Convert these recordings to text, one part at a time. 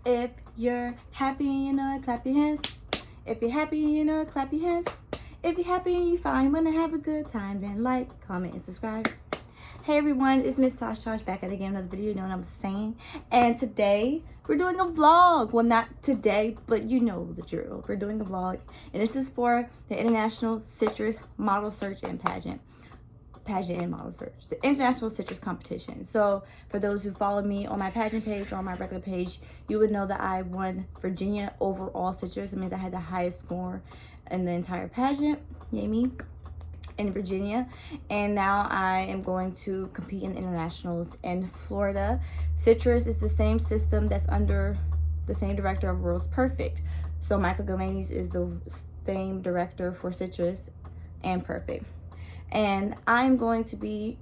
If you're happy and you know it, clap your hands. If you're happy and you know it, clap your hands. If you're happy and you find you wanna have a good time, then like, comment, and subscribe. Hey everyone, it's Miss Tash back at again another video. You know what I'm saying? And today we're doing a vlog. Well, not today, but you know the drill. We're doing a vlog, and this is for the International Citrus Model Search and Pageant and Model Search, the International Citrus Competition. So for those who follow me on my pageant page or on my regular page, you would know that I won Virginia overall citrus. It means I had the highest score in the entire pageant. Yay me. In Virginia, and now I am going to compete in internationals in Florida. Citrus is the same system that's under the same director of World's Perfect. So Michael Galaney's is the same director for Citrus and Perfect. And I'm going to be,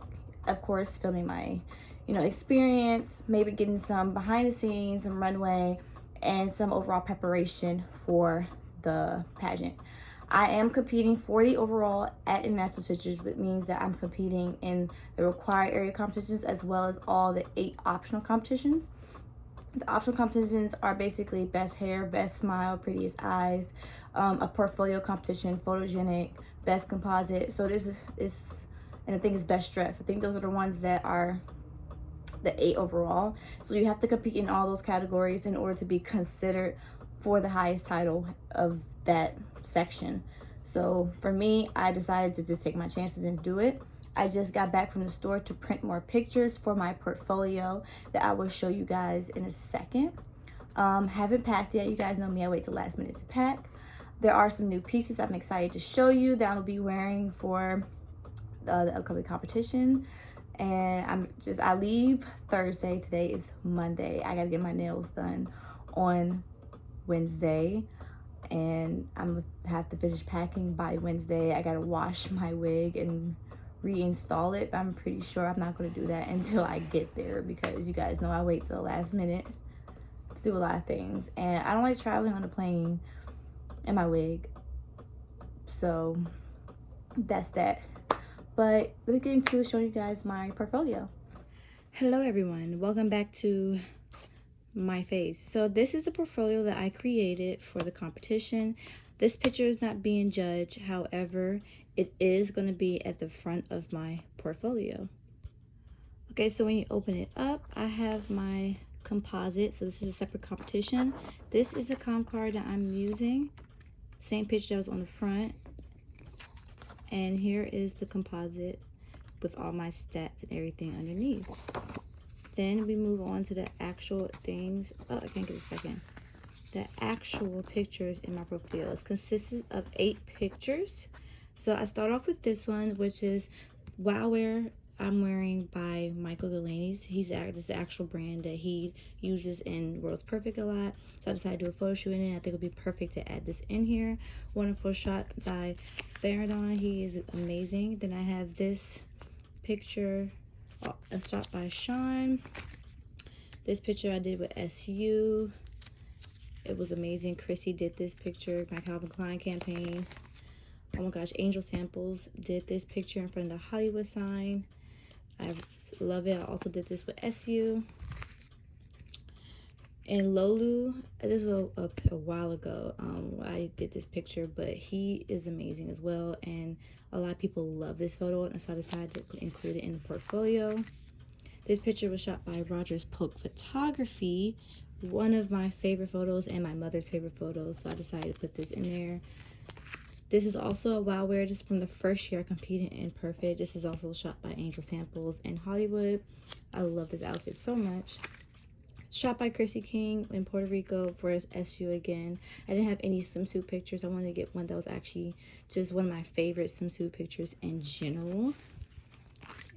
of course, filming my, experience, maybe getting some behind the scenes, some runway, and some overall preparation for the pageant. I am competing for the overall at International Citrus, which means that I'm competing in the required area competitions as well as all the 8 optional competitions. The optional competitions are basically best hair, best smile, prettiest eyes, a portfolio competition, photogenic, best composite. So this is and I think it's best dress. I think those are the ones that are the 8 overall. So you have to compete in all those categories in order to be considered for the highest title of that section. So for me, I decided to just take my chances and do it. I just got back from the store to print more pictures for my portfolio that I will show you guys in a second. Haven't packed yet. You guys know me, I wait till last minute to pack. There are some new pieces I'm excited to show you that I'll be wearing for the upcoming competition. And I leave Thursday. Today is Monday. I gotta get my nails done on Wednesday, and I'm gonna have to finish packing by Wednesday. I gotta wash my wig and reinstall it, but I'm pretty sure I'm not gonna do that until I get there, because you guys know I wait till the last minute to do a lot of things, and I don't like traveling on a plane in my wig. So that's that. But let me get into showing you guys my portfolio. Hello everyone, welcome back to my face. So this is the portfolio that I created for the competition. This picture is not being judged, however it is going to be at the front of my portfolio. Okay, so when you open it up, I have my composite. So this is a separate competition. This is the comp card that I'm using, same picture that was on the front, and here is the composite with all my stats and everything underneath. Then we move on to the actual things. Oh, I can't get this back in. The actual pictures in my portfolio consists of 8 pictures. So I start off with this one, which is Wow Wear I'm wearing by Michael Galaney's. This is the actual brand that he uses in World's Perfect a lot. So I decided to do a photo shoot in it. I think it would be perfect to add this in here. Wonderful shot by Faradon. He is amazing. Then I have this picture, a shot by Sean. This picture I did with SU. It was amazing. Chrissy did this picture, my Calvin Klein campaign. Oh my gosh, Angel Samples did this picture in front of the Hollywood sign. I love it. I also did this with SU. And Lolu, this was a while ago. I did this picture, but he is amazing as well. And a lot of people love this photo, and so I decided to include it in the portfolio. This picture was shot by Rogers Polk Photography, one of my favorite photos and my mother's favorite photos, so I decided to put this in there. This is also a Wow Wear, just from the first year I competed in Perfect. This is also shot by Angel Samples in Hollywood. I love this outfit so much. Shot by Chrissy King in Puerto Rico for SU again. I didn't have any swimsuit pictures. I wanted to get one that was actually just one of my favorite swimsuit pictures in general.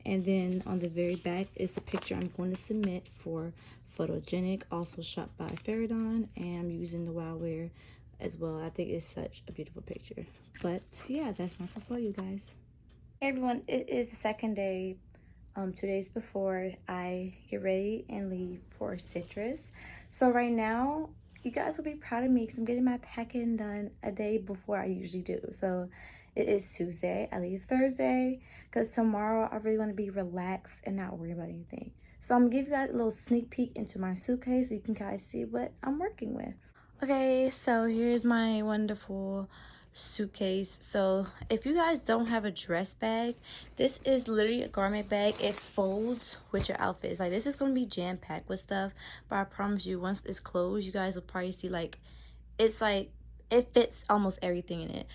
And then on the very back is the picture I'm going to submit for photogenic, also shot by Faradon, and I'm using the Wow Wear as well. I think it's such a beautiful picture. But yeah, that's my portfolio, guys. Hey everyone, it is the second day, 2 days before I get ready and leave for Citrus. So right now, you guys will be proud of me because I'm getting my packing done a day before I usually do. So it is Tuesday. I leave Thursday because tomorrow I really want to be relaxed and not worry about anything. So I'm gonna give you guys a little sneak peek into my suitcase so you can guys see what I'm working with. Okay, so here's my wonderful suitcase. So if you guys don't have a dress bag, this is literally a garment bag. It folds with your outfits. Like, this is gonna be jam-packed with stuff, but I promise you, once it's closed, you guys will probably see, like, it's like it fits almost everything in it.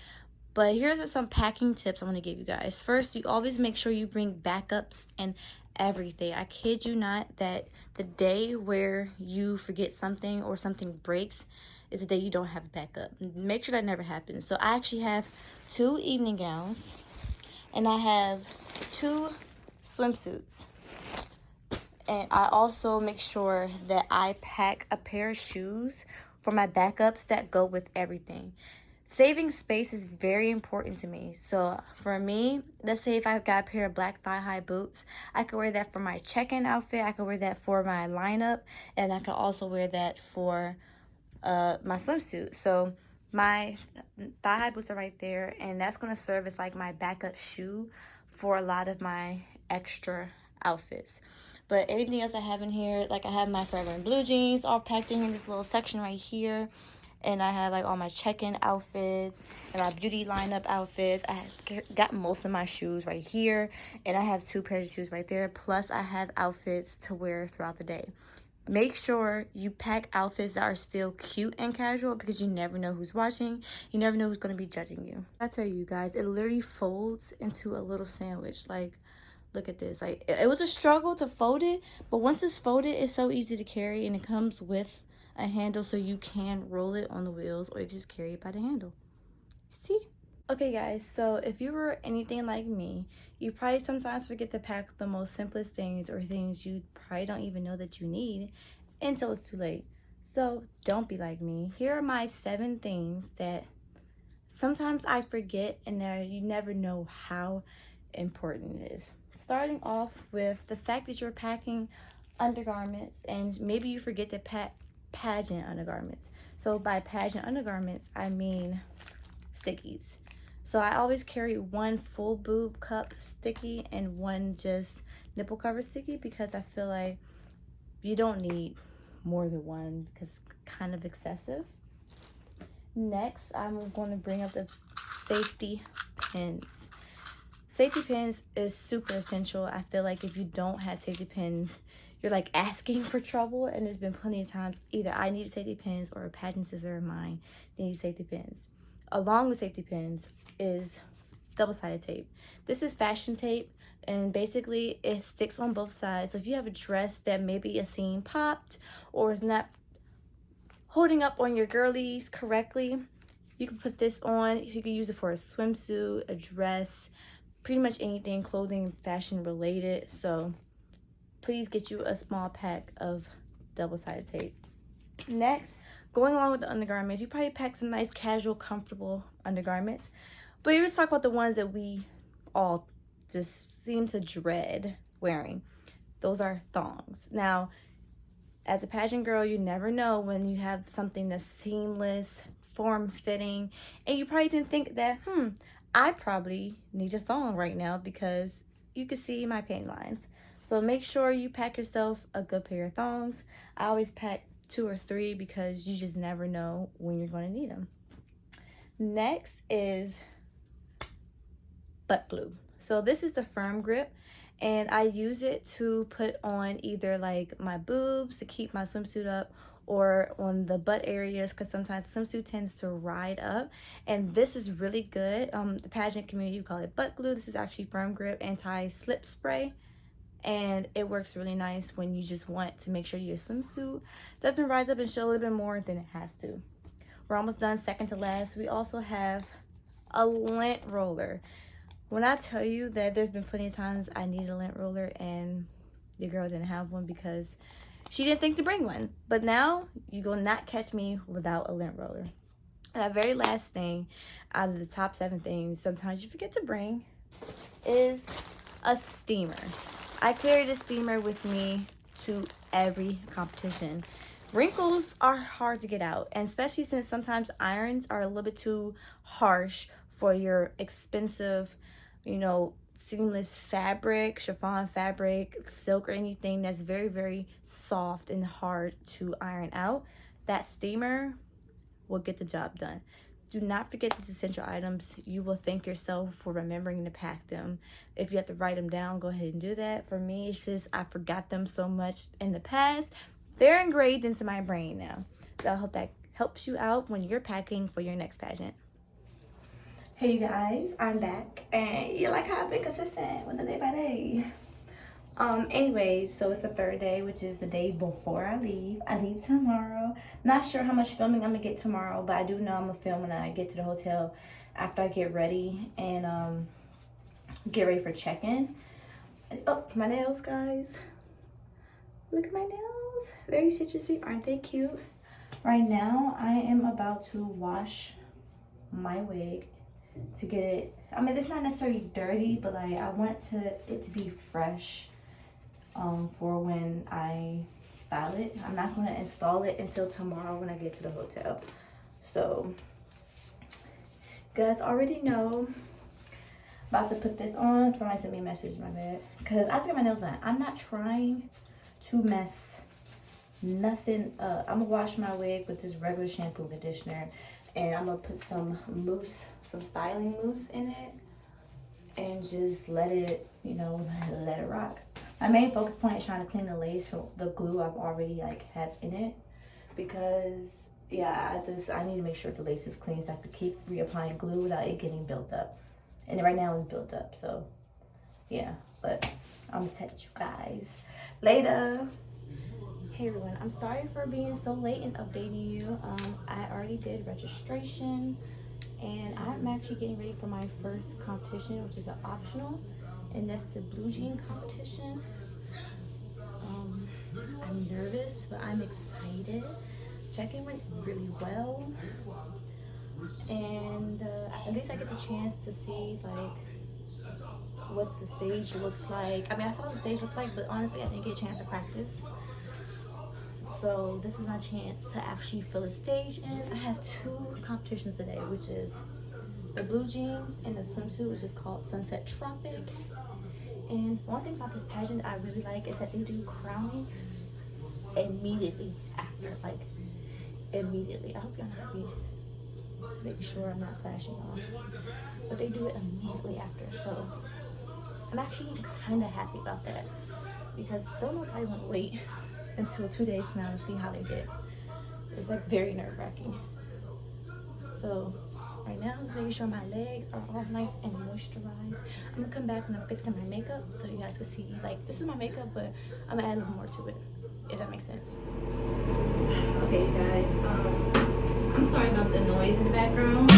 But here's some packing tips I want to give you guys. First, you always make sure you bring backups and everything. I kid you not that the day where you forget something or something breaks is the day you don't have a backup. Make sure that never happens. So I actually have 2 evening gowns and I have 2 swimsuits. And I also make sure that I pack a pair of shoes for my backups that go with everything. Saving space is very important to me. So for me, let's say if I've got a pair of black thigh-high boots, I could wear that for my check-in outfit. I could wear that for my lineup. And I could also wear that for my swimsuit. So my thigh-high boots are right there. And that's going to serve as like my backup shoe for a lot of my extra outfits. But everything else I have in here, like I have my Forever and Blue jeans all packed in this little section right here. And I have like all my check-in outfits and my beauty lineup outfits. I got most of my shoes right here. And I have 2 pairs of shoes right there. Plus I have outfits to wear throughout the day. Make sure you pack outfits that are still cute and casual because you never know who's watching. You never know who's going to be judging you. I tell you guys, it literally folds into a little sandwich. Like, look at this. Like, it was a struggle to fold it. But once it's folded, it's so easy to carry. And it comes with a handle so you can roll it on the wheels or you can just carry it by the handle. See? Okay guys, so if you were anything like me, you probably sometimes forget to pack the most simplest things or things you probably don't even know that you need until it's too late. So don't be like me. Here are my 7 things that sometimes I forget and you never know how important it is. Starting off with the fact that you're packing undergarments and maybe you forget to pack pageant undergarments. So by pageant undergarments, I mean stickies. So I always carry 1 full boob cup sticky and 1 just nipple cover sticky because I feel like you don't need more than 1 because it's kind of excessive. Next, I'm going to bring up the safety pins. Safety pins is super essential. I feel like if you don't have safety pins, you're like asking for trouble. And there's been plenty of times either I need safety pins or a pageant sister of mine needs safety pins. Along with safety pins is double-sided tape. This is fashion tape and basically it sticks on both sides. So if you have a dress that maybe a seam popped or is not holding up on your girlies correctly, you can put this on. You can use it for a swimsuit, a dress, pretty much anything clothing fashion related. So please get you a small pack of double-sided tape. Next, going along with the undergarments, you probably pack some nice casual comfortable undergarments, but you just talk about the ones that we all just seem to dread wearing. Those are thongs. Now, as a pageant girl, you never know when you have something that's seamless, form-fitting, and you probably didn't think that, I probably need a thong right now because you can see my paint lines. So make sure you pack yourself a good pair of thongs. I always pack 2 or 3 because you just never know when you're going to need them. Next is butt glue. So this is the firm grip and I use it to put on either like my boobs to keep my swimsuit up or on the butt areas because sometimes the swimsuit tends to ride up, and this is really good. The pageant community call it butt glue. This is actually firm grip anti-slip spray, and it works really nice when you just want to make sure your swimsuit doesn't rise up and show a little bit more than it has to. We're almost done. Second to last, we also have a lint roller. When I tell you that there's been plenty of times I need a lint roller and your girl didn't have one because she didn't think to bring one, but now you will not catch me without a lint roller. And that very last thing out of the top 7 things sometimes you forget to bring is a steamer. I carry the steamer with me to every competition. Wrinkles are hard to get out, and especially since sometimes irons are a little bit too harsh for your expensive, seamless fabric, chiffon fabric, silk, or anything that's very, very soft and hard to iron out, that steamer will get the job done. Do not forget these essential items. You will thank yourself for remembering to pack them. If you have to write them down, go ahead and do that. For me, it's just I forgot them so much in the past. They're engraved into my brain now. So I hope that helps you out when you're packing for your next pageant. Hey you guys, I'm back, and you like how I've been consistent with the day by day. Anyway, so it's the third day, which is the day before I leave. I leave tomorrow. Not sure how much filming I'm gonna get tomorrow, but I do know I'm gonna film when I get to the hotel after I get ready and get ready for check-in. Oh, my nails, guys. Look at my nails. Very citrusy, aren't they cute? Right now, I am about to wash my wig to get it. I mean, it's not necessarily dirty, but like I want it to be fresh for when I style it. I'm not going to install it until tomorrow when I get to the hotel. So you guys already know. About to put this on. Somebody sent me a message, my bad, because I just got my nails done. I'm not trying to mess nothing up. I'm gonna wash my wig with this regular shampoo and conditioner, and I'm gonna put some mousse, some styling mousse in it, and just let it, you know, let it rock. My main focus point is trying to clean the lace from the glue I've already like had in it, because yeah, I need to make sure the lace is clean, so I have to keep reapplying glue without it getting built up. And right now it's built up, so yeah. But I'm gonna text you guys later. Hey everyone, I'm sorry for being so late and updating you. I already did registration, and I'm actually getting ready for my first competition, which is an optional, and that's the blue jean competition. I'm nervous, but I'm excited. Check-in went really well, and at least I get the chance to see like what the stage looks like. I mean, I saw what the stage looked like, but honestly I didn't get a chance to practice. So this is my chance to actually fill a stage in. I have two competitions today, which is the blue jeans and the swimsuit, which is called Sunset Tropic. And one thing about this pageant I really like is that they do crowning immediately after, like immediately. I hope y'all not be just making sure I'm not flashing off, but they do it immediately after. So I'm actually kind of happy about that, because don't know if I want to wait until 2 days from now to see how they did. It's like very nerve-wracking. So right now I'm just making sure my legs are all nice and moisturized. I'm gonna come back when I'm fixing my makeup so you guys can see like this is my makeup, but I'm gonna add a little more to it, if that makes sense. Okay you guys, I'm sorry about the noise in the background.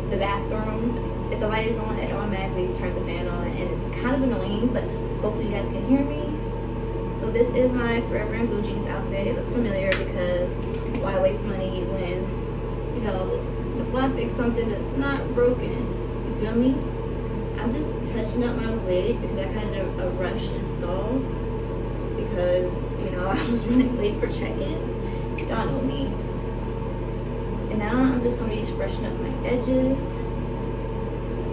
The bathroom, if the light is on, it automatically turns the fan on, and it's kind of annoying, but hopefully you guys can hear me. So this is my Forever in Blue Jeans outfit. It looks familiar because why waste money when, you know, why fix something that's not broken? You feel me? I'm just touching up my wig because I kind of a rush install because, you know, I was running late for check-in. Y'all know me. And now I'm just going to be freshening up my edges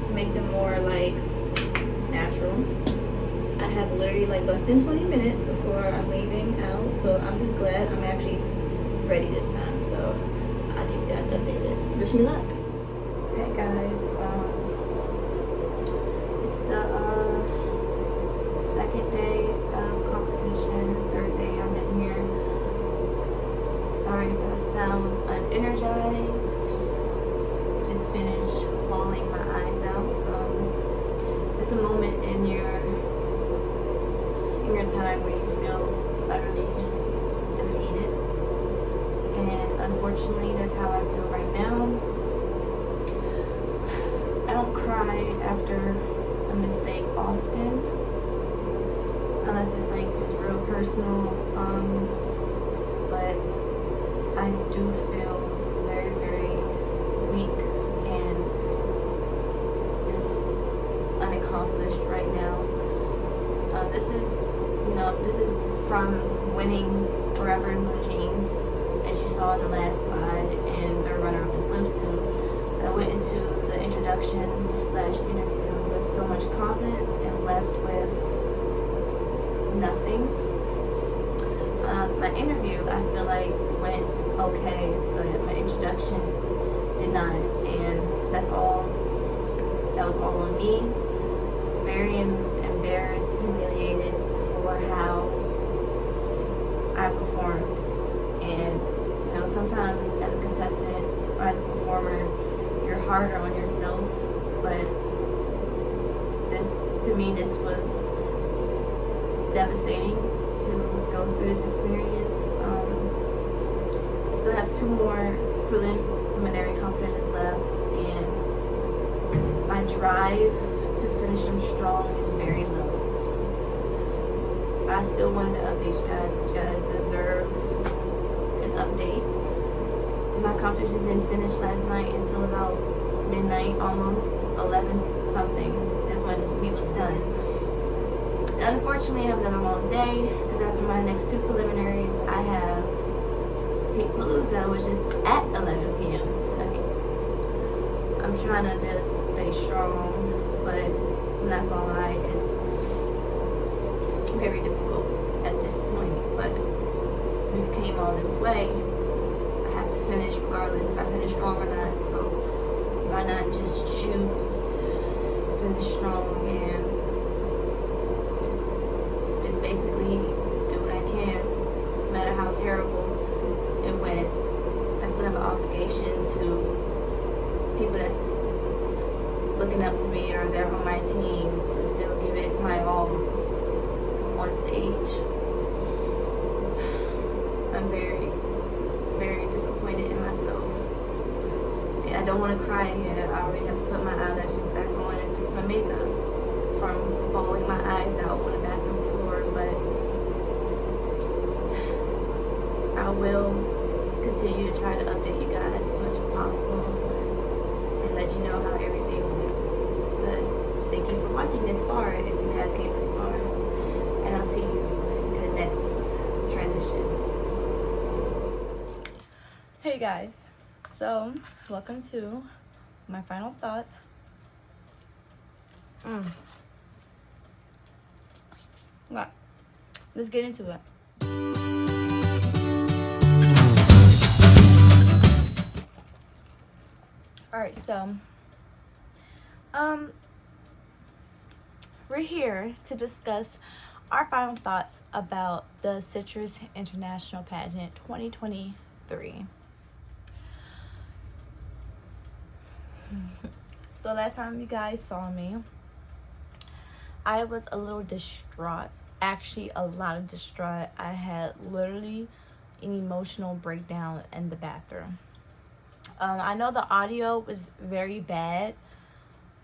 to make them more like natural. I have literally like less than 20 minutes before I'm leaving out, so I'm just glad I'm actually ready this time. So I'll keep you guys updated. Wish me luck. Hey guys, it's the second day of competition, third day I'm in here. Sorry if I sound unenergized. Just finished bawling my eyes out. It's a moment in your time where you feel utterly defeated, and unfortunately that's how I feel right now. I don't cry after a mistake often unless it's like just real personal, but I do feel very, very weak and just unaccomplished right now. This is from winning Forever in Blue Jeans, as you saw in the last slide, and the runner-up in swimsuit. I went into the introduction / interview with so much confidence and left with nothing. My interview, I feel like, went okay, but my introduction did not, and that was all on me. Very embarrassed, humiliated for how I performed. And sometimes as a contestant or as a performer, you're harder on yourself, but to me this was devastating to go through this experience. I still have 2 more preliminary competitions left, and my drive to finish them strong is very low. I still wanted to update you guys because you guys deserve an update. My competition didn't finish last night until about midnight, almost 11 something. That's when we was done. And unfortunately, I have another long day because after my next 2 preliminaries, I have Palooza, which is at 11 p.m. tonight. I'm trying to just stay strong, but I'm not gonna lie, it's very difficult at this point. But we've came all this way. I have to finish regardless if I finish strong or not. So why not just choose to finish strong and just basically do what I can, no matter how terrible it went. I still have an obligation to people that's looking up to me or they're on my team to still give it my all on stage. I'm very, very disappointed in myself. And I don't want to cry yet. I already have to put my eyelashes back on and fix my makeup from bawling my eyes out on the bathroom floor, but I will continue to try to update you guys as much as possible and let you know how everything went. But thank you for watching this far if you have came this far, and I'll see you in the next transition. Hey guys, so welcome to my final thoughts. Okay, let's get into it. Alright, so we're here to discuss our final thoughts about the Citrus International Pageant 2023. So last time you guys saw me, I was a little distraught. Actually, a lot of distraught. I had literally an emotional breakdown in the bathroom. I know the audio was very bad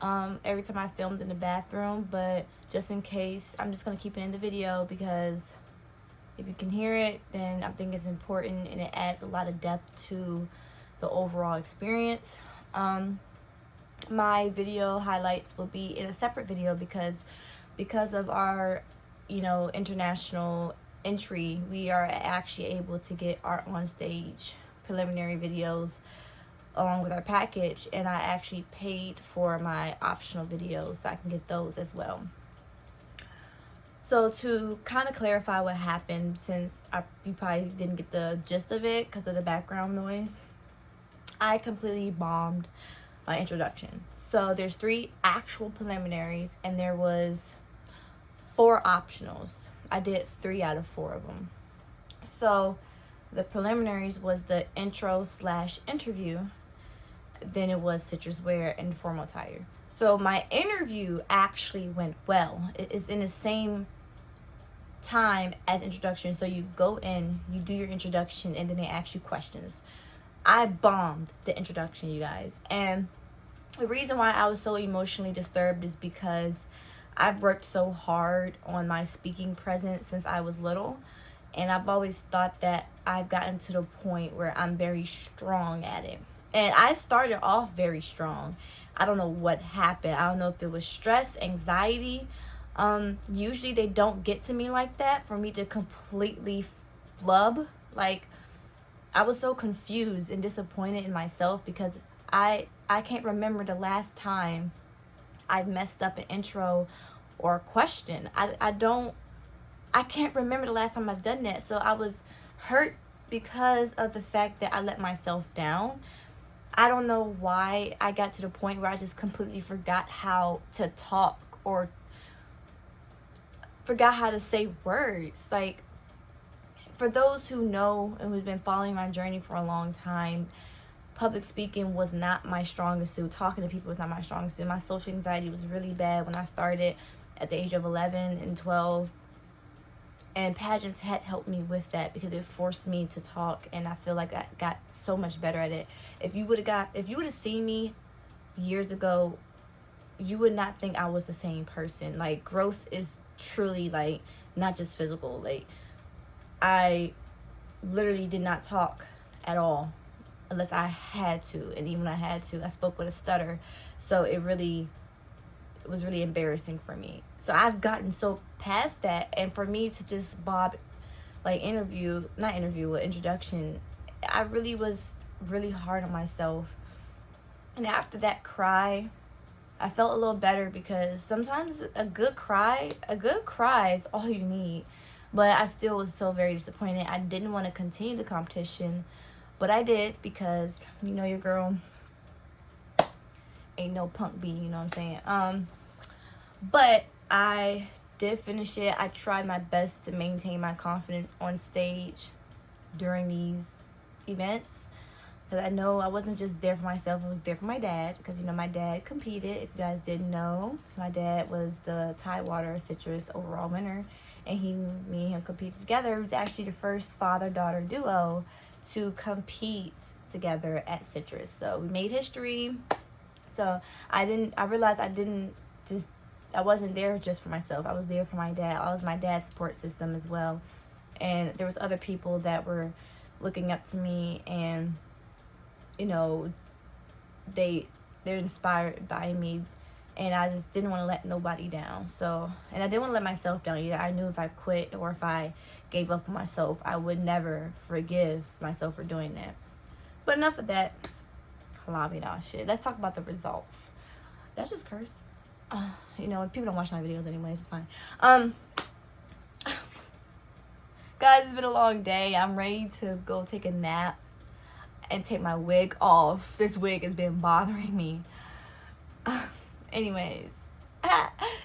every time I filmed in the bathroom, but just in case, I'm just going to keep it in the video because if you can hear it, then I think it's important and it adds a lot of depth to the overall experience. My video highlights will be in a separate video because of our international entry, we are actually able to get our on-stage preliminary videos along with our package, and I actually paid for my optional videos so I can get those as well. So to kind of clarify what happened, since you probably didn't get the gist of it because of the background noise, I completely bombed my introduction. So there's 3 actual preliminaries and there was 4 optionals. I did 3 out of 4 of them. So the preliminaries was the intro/interview, then it was citrus wear and formal attire. So my interview actually went well. It is in the same time as introduction. So you go in, you do your introduction, and then they ask you questions. I bombed the introduction, you guys. And the reason why I was so emotionally disturbed is because I've worked so hard on my speaking presence since I was little. And I've always thought that I've gotten to the point where I'm very strong at it. And I started off very strong. I don't know what happened. I don't know if it was stress, anxiety. Usually they don't get to me like that for me to completely flub. Like, I was so confused and disappointed in myself because I can't remember the last time I messed up an intro or a question. I can't remember the last time I've done that. So I was hurt because of the fact that I let myself down. I don't know why I got to the point where I just completely forgot how to talk or forgot how to say words. Like, for those who know and who've been following my journey for a long time, public speaking was not my strongest suit. Talking to people was not my strongest suit. My social anxiety was really bad when I started at the age of 11 and 12. And pageants had helped me with that because it forced me to talk, and I feel like I got so much better at it. If you would have seen me years ago, you would not think I was the same person. Like, growth is truly, like, not just physical. Like, I literally did not talk at all unless I had to, and even when I had to, I spoke with a stutter. So it was really embarrassing for me. So I've gotten so past that, and for me to just introduction, I really was really hard on myself. And after that cry, I felt a little better, because sometimes a good cry is all you need. But I still was so very disappointed. I didn't want to continue the competition, but I did, because your girl ain't no punk bee, you know what I'm saying? But I did finish it. I tried my best to maintain my confidence on stage during these events, because I know I wasn't just there for myself, I was there for my dad, because my dad competed. If you guys didn't know, my dad was the Tidewater Citrus overall winner, and me and him competed together. It was actually the first father-daughter duo to compete together at Citrus. So we made history. So I realized I wasn't there just for myself. I was there for my dad. I was my dad's support system as well. And there was other people that were looking up to me, and they're inspired by me, and I just didn't want to let nobody down. So, and I didn't want to let myself down either. I knew if I quit or if I gave up on myself, I would never forgive myself for doing that. But enough of that. Shit. Let's talk about the results. That's just curse. People don't watch my videos anyways. It's fine. Guys, it's been a long day. I'm ready to go take a nap and take my wig off. This wig has been bothering me. Anyways,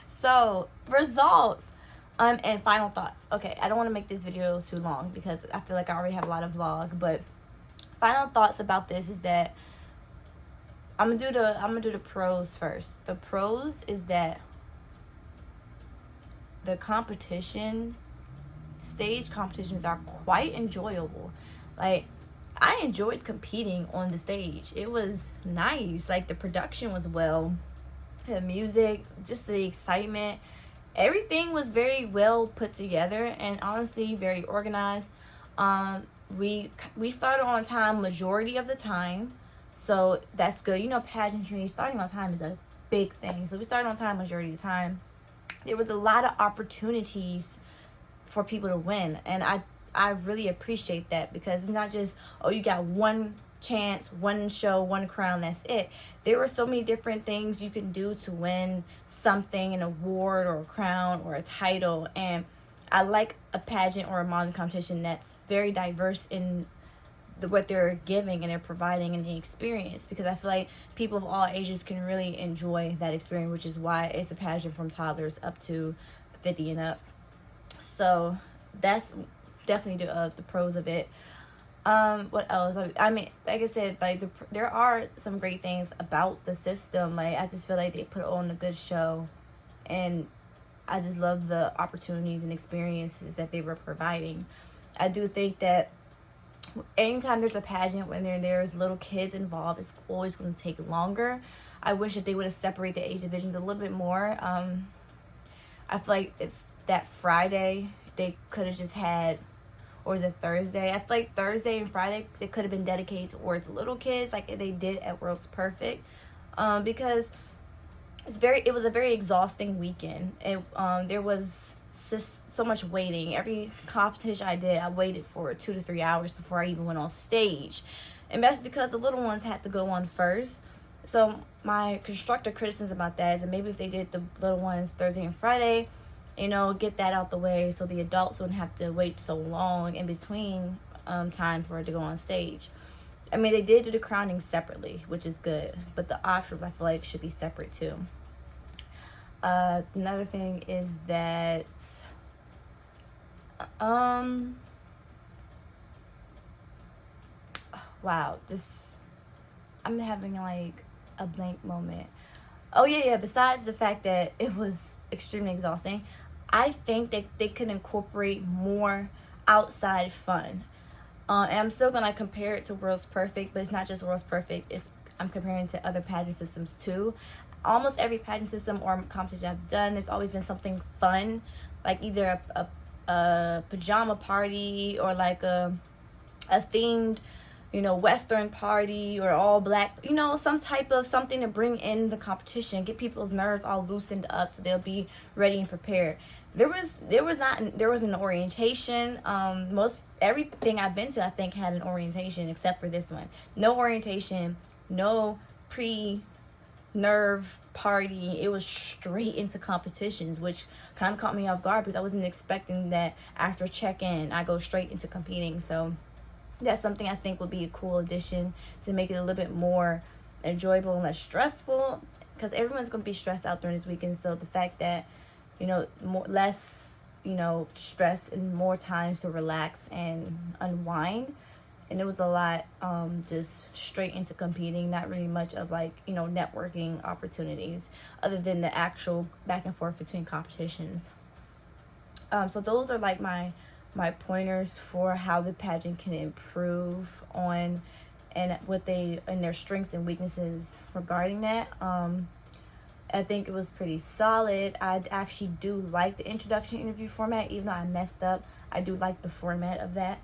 so results and final thoughts. Okay, I don't want to make this video too long because I feel like I already have a lot of vlog, but final thoughts about this is that I'm gonna do the pros first. The pros is that the stage competitions are quite enjoyable. Like, I enjoyed competing on the stage. It was nice. Like, the production was the music, just the excitement, everything was very well put together, and honestly very organized. We started on time majority of the time, so that's good. Pageantry, starting on time is a big thing. So we started on time majority of the time. There was a lot of opportunities for people to win, and I really appreciate that, because it's not just, you got one chance, one show, one crown, that's it. There were so many different things you can do to win something, an award or a crown or a title. And I like a pageant or a modeling competition that's very diverse in what they're giving and they're providing in the experience, because I feel like people of all ages can really enjoy that experience, which is why it's a pageant from toddlers up to 50 and up. So that's definitely the pros of it. What else? I mean, like I said, like there are some great things about the system. Like, I just feel like they put on a good show, and I just love the opportunities and experiences that they were providing. I do think that anytime there's a pageant, when there's little kids involved, it's always going to take longer. I wish that they would have separated the age divisions a little bit more. I feel like if that Friday they could have just had, or is it Thursday? I feel like Thursday and Friday they could have been dedicated towards little kids, like they did at World's Perfect, because it was a very exhausting weekend. There was just so much waiting. Every competition I did, I waited for 2 to 3 hours before I even went on stage, and that's because the little ones had to go on first. So my constructive criticism about that is that maybe if they did the little ones Thursday and Friday, you know, get that out the way so the adults wouldn't have to wait so long in between time for it to go on stage. I mean, they did do the crowning separately, which is good, but the options I feel like should be separate too. Another thing is that wow, this, I'm having like a blank moment. Oh yeah, besides the fact that it was extremely exhausting, I think that they could incorporate more outside fun. And I'm still gonna compare it to World's Perfect, but it's not just World's Perfect. I'm comparing it to other pageant systems too. Almost every pageant system or competition I've done, there's always been something fun, like either a pajama party or like a themed, you know, Western party or all black, you know, some type of something to bring in the competition, get people's nerves all loosened up so they'll be ready and prepared. There was an orientation. Most everything I've been to, I think, had an orientation except for this one. No orientation, no nerve party. It was straight into competitions, which kind of caught me off guard because I wasn't expecting that after check-in I go straight into competing. So that's something I think would be a cool addition to make it a little bit more enjoyable and less stressful, because everyone's going to be stressed out during this weekend. So the fact that, you know, less, you know, stress and more time to relax and unwind. And it was a lot just straight into competing, not really much of like, you know, networking opportunities other than the actual back and forth between competitions. So those are like my pointers for how the pageant can improve on and what they and their strengths and weaknesses regarding that. I think it was pretty solid. I actually do like the introduction interview format, even though I messed up. I do like the format of that.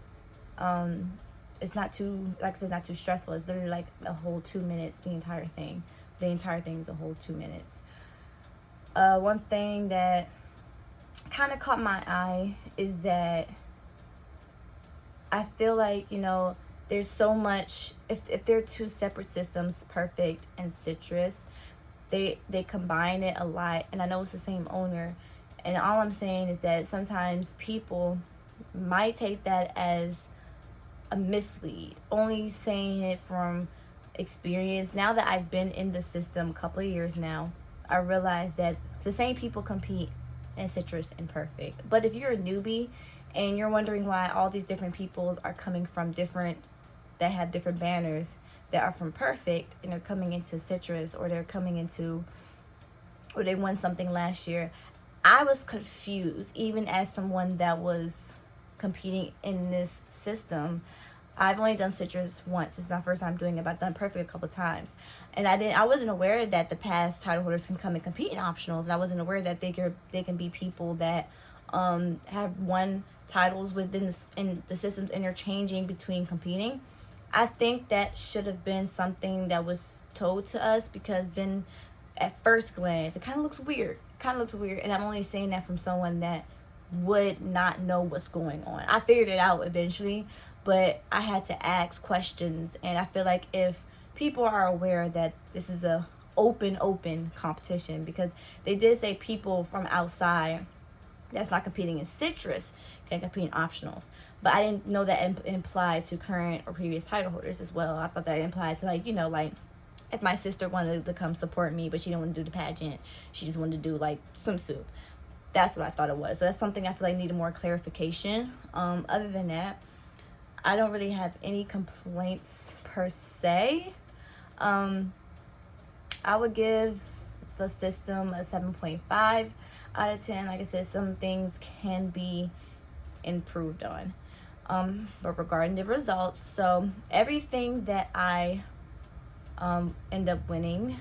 It's not too, like I said, it's not too stressful. It's literally like a whole 2 minutes, the entire thing. The entire thing is a whole 2 minutes. One thing that kind of caught my eye is that I feel like, you know, there's so much, if they're two separate systems, Perfect and Citrus, they combine it a lot, and I know it's the same owner, and all I'm saying is that sometimes people might take that as a mislead, only saying it from experience. Now that I've been in the system a couple of years now, I realize that the same people compete in Citrus and Perfect. But if you're a newbie and you're wondering why all these different peoples are coming from that have different banners that are from Perfect and they're coming into Citrus, or they're coming into, or they won something last year, I was confused even as someone that was competing in this system. I've only done Citrus once. It's my first time doing it, but I've done Perfect a couple times. And I wasn't aware that the past title holders can come and compete in optionals. And I wasn't aware that they can be people that have won titles within the systems interchanging between competing. I think that should have been something that was told to us, because then at first glance it kind of looks weird. And I'm only saying that from someone that would not know what's going on. I figured it out eventually, but I had to ask questions, and I feel like if people are aware that this is a open competition, because they did say people from outside that's not competing in Citrus can compete in optionals, but I didn't know that implied to current or previous title holders as well. I thought that implied to, like, you know, like if my sister wanted to come support me, but she didn't want to do the pageant, she just wanted to do like swimsuit. That's what I thought it was. So that's something I feel like needed more clarification. Other than that, I don't really have any complaints per se. I would give the system a 7.5 out of 10. Like I said, some things can be improved on. But regarding the results, so everything that I end up winning,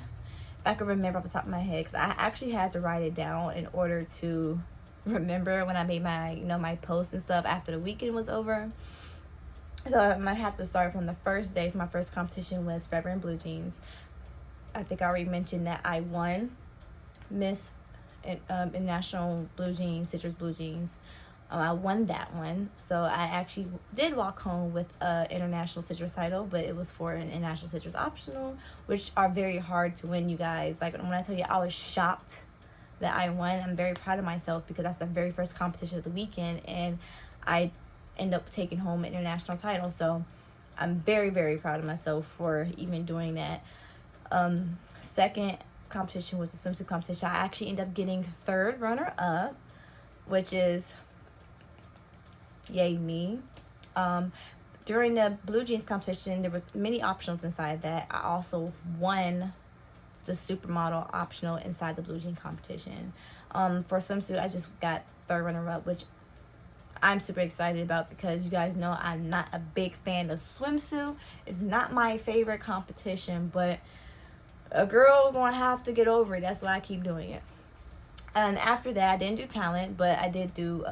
if I could remember off the top of my head, because I actually had to write it down in order to remember when I made my, you know, my posts and stuff after the weekend was over. So I'm gonna have to start from the first day. So my first competition was Forever in Blue Jeans. I think I already mentioned that I won Miss International Blue Jeans, Citrus Blue Jeans. I won that one. So I actually did walk home with an international citrus title, but it was for an international citrus optional, which are very hard to win, you guys. Like, when I tell you I was shocked that I won, I'm very proud of myself because that's the very first competition of the weekend, and I end up taking home an international title. So I'm very, very proud of myself for even doing that. Second competition was the swimsuit competition. I actually ended up getting third runner up, which is yay me. During the blue jeans competition, there was many optionals inside that. I also won the supermodel optional inside the blue jean competition. For swimsuit, I just got third runner up, which I'm super excited about because you guys know I'm not a big fan of swimsuit. It's not my favorite competition, but a girl gonna have to get over it. That's why I keep doing it. And after that, I didn't do talent, but I did do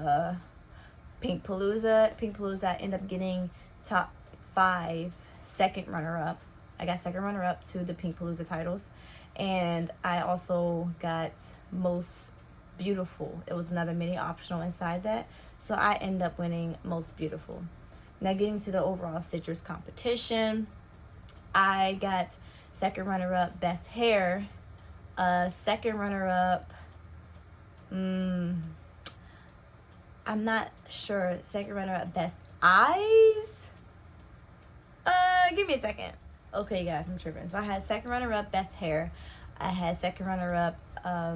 Pink Palooza. Pink Palooza, I ended up getting top 5, second runner up. I got second runner up to the Pink Palooza titles. And I also got most beautiful. It was another mini optional inside that. So I ended up winning most beautiful. Now getting to the overall citrus competition, I got second runner up best hair, second runner up, I'm not sure, second runner up best eyes. Give me a second. Okay, guys, I'm tripping. So I had second runner up best hair. I had second runner up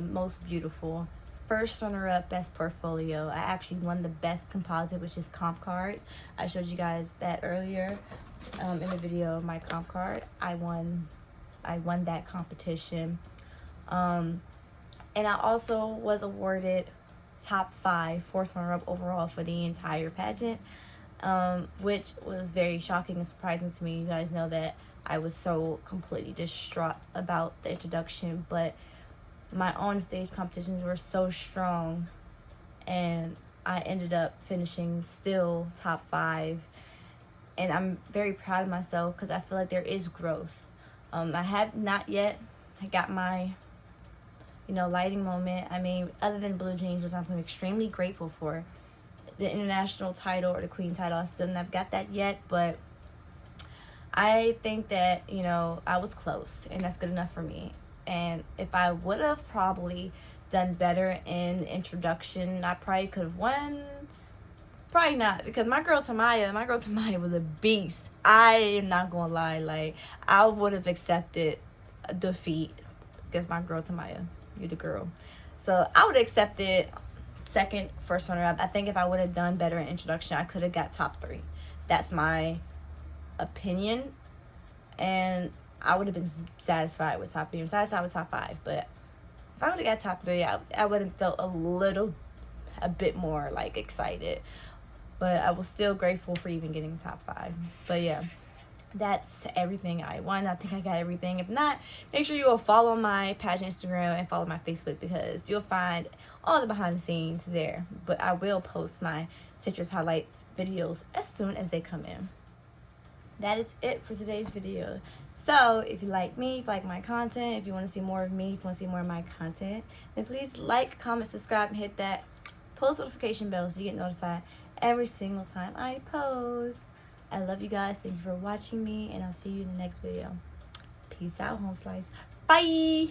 most beautiful. First runner up best portfolio. I actually won the best composite, which is comp card. I showed you guys that earlier in the video. My comp card. I won that competition. And I also was awarded top 5, fourth runner up overall for the entire pageant, which was very shocking and surprising to me. You guys know that I was so completely distraught about the introduction, but my on-stage competitions were so strong, and I ended up finishing still top 5, and I'm very proud of myself because I feel like there is growth. I have not yet got my, lighting moment. I mean, other than blue jeans, which I'm extremely grateful for, the international title or the queen title, I still not got that yet, but I think that, I was close, and that's good enough for me. And if I would have probably done better in introduction, I probably could have won. Probably not, because my girl Tamaya was a beast. I am not gonna lie, like, I would have accepted a defeat because my girl Tamaya, you're the girl. So I would have accepted second, first runner up. I think if I would have done better in introduction, I could have got top 3. That's my opinion, and I would have been satisfied with top 3. I'm satisfied with top 5, but if I would have got top 3, I would have felt a bit more like excited. But I was still grateful for even getting top 5. But yeah, that's everything I won. I think I got everything. If not, make sure you will follow my pageant Instagram and follow my Facebook, because you'll find all the behind the scenes there. But I will post my citrus highlights videos as soon as they come in. That is it for today's video. So if you like me, if you like my content, if you want to see more of me, if you want to see more of my content, then please like, comment, subscribe, and hit that post notification bell so you get notified every single time I post. I love you guys. Thank you for watching me, and I'll see you in the next video. Peace out, home slice. Bye.